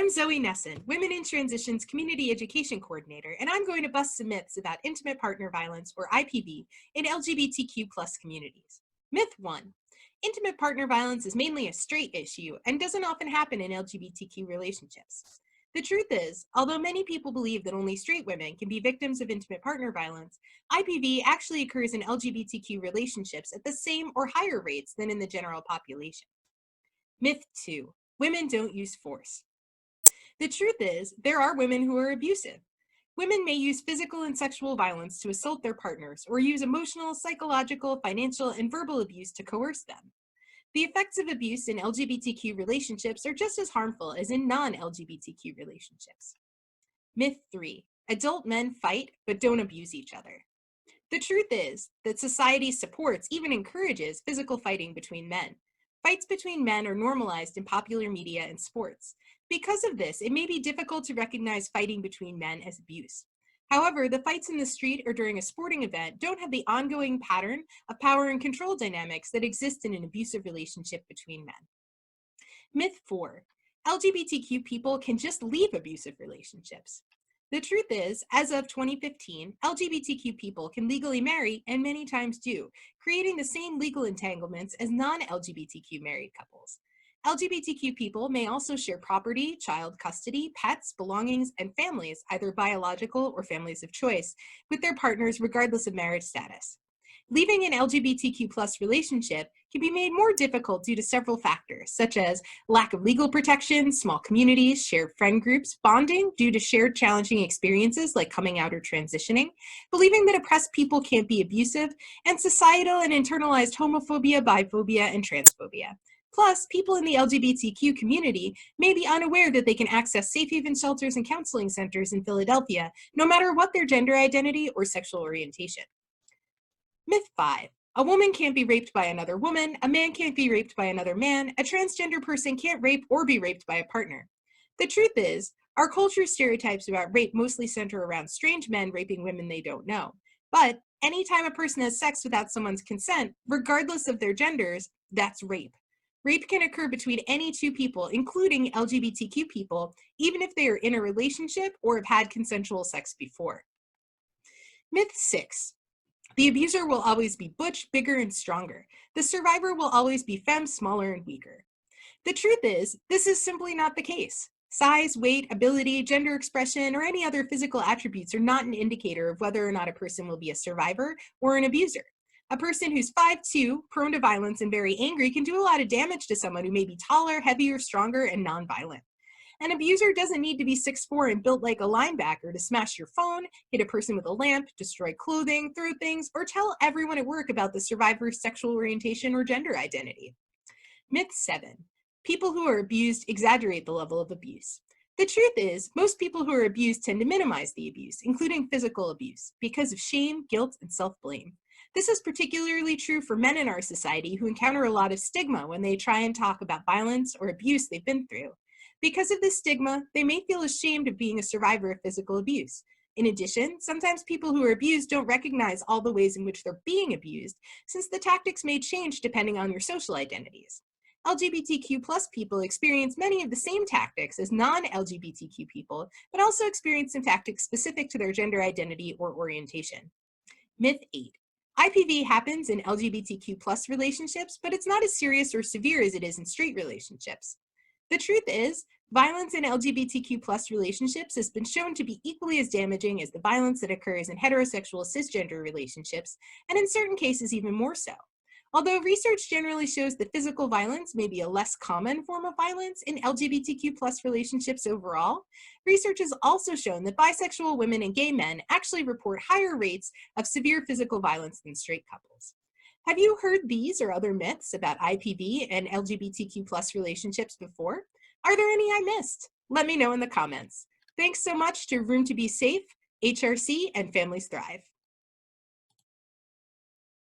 I'm Zoe Nesson, Women in Transitions Community Education Coordinator, and I'm going to bust some myths about intimate partner violence, or IPV, in LGBTQ communities. Myth 1. Intimate partner violence is mainly a straight issue and doesn't often happen in LGBTQ relationships. The truth is, although many people believe that only straight women can be victims of intimate partner violence, IPV actually occurs in LGBTQ relationships at the same or higher rates than in the general population. Myth 2. Women don't use force. The truth is, there are women who are abusive. Women may use physical and sexual violence to assault their partners or use emotional, psychological, financial, and verbal abuse to coerce them. The effects of abuse in LGBTQ relationships are just as harmful as in non-LGBTQ relationships. Myth 3. Adult men fight but don't abuse each other. The truth is that society supports, even encourages, physical fighting between men. Fights between men are normalized in popular media and sports. Because of this, it may be difficult to recognize fighting between men as abuse. However, the fights in the street or during a sporting event don't have the ongoing pattern of power and control dynamics that exist in an abusive relationship between men. Myth 4. LGBTQ people can just leave abusive relationships. The truth is, as of 2015, LGBTQ people can legally marry, and many times do, creating the same legal entanglements as non-LGBTQ married couples. LGBTQ people may also share property, child custody, pets, belongings, and families, either biological or families of choice, with their partners regardless of marriage status. Leaving an LGBTQ relationship can be made more difficult due to several factors, such as lack of legal protection, small communities, shared friend groups, bonding due to shared challenging experiences like coming out or transitioning, believing that oppressed people can't be abusive, and societal and internalized homophobia, biphobia, and transphobia. Plus, people in the LGBTQ community may be unaware that they can access safe haven shelters and counseling centers in Philadelphia, no matter what their gender identity or sexual orientation. Myth 5. A woman can't be raped by another woman, a man can't be raped by another man, a transgender person can't rape or be raped by a partner. The truth is, our culture's stereotypes about rape mostly center around strange men raping women they don't know. But anytime a person has sex without someone's consent, regardless of their genders, that's rape. Rape can occur between any two people, including LGBTQ people, even if they are in a relationship or have had consensual sex before. Myth 6. The abuser will always be butch, bigger, and stronger. The survivor will always be femme, smaller, and weaker. The truth is, this is simply not the case. Size, weight, ability, gender expression, or any other physical attributes are not an indicator of whether or not a person will be a survivor or an abuser. A person who's 5'2", prone to violence, and very angry can do a lot of damage to someone who may be taller, heavier, stronger, and nonviolent. An abuser doesn't need to be 6'4" and built like a linebacker to smash your phone, hit a person with a lamp, destroy clothing, throw things, or tell everyone at work about the survivor's sexual orientation or gender identity. Myth 7. People who are abused exaggerate the level of abuse. The truth is, most people who are abused tend to minimize the abuse, including physical abuse, because of shame, guilt, and self-blame. This is particularly true for men in our society who encounter a lot of stigma when they try and talk about violence or abuse they've been through. Because of this stigma, they may feel ashamed of being a survivor of physical abuse. In addition, sometimes people who are abused don't recognize all the ways in which they're being abused, since the tactics may change depending on your social identities. LGBTQ people experience many of the same tactics as non-LGBTQ people, but also experience some tactics specific to their gender identity or orientation. Myth 8. IPV happens in LGBTQ relationships, but it's not as serious or severe as it is in straight relationships. The truth is, violence in LGBTQ relationships has been shown to be equally as damaging as the violence that occurs in heterosexual cisgender relationships, and in certain cases even more so. Although research generally shows that physical violence may be a less common form of violence in LGBTQ relationships overall, research has also shown that bisexual women and gay men actually report higher rates of severe physical violence than straight couples. Have you heard these or other myths about IPV and LGBTQ relationships before? Are there any I missed? Let me know in the comments. Thanks so much to Room to Be Safe, HRC, and Families Thrive.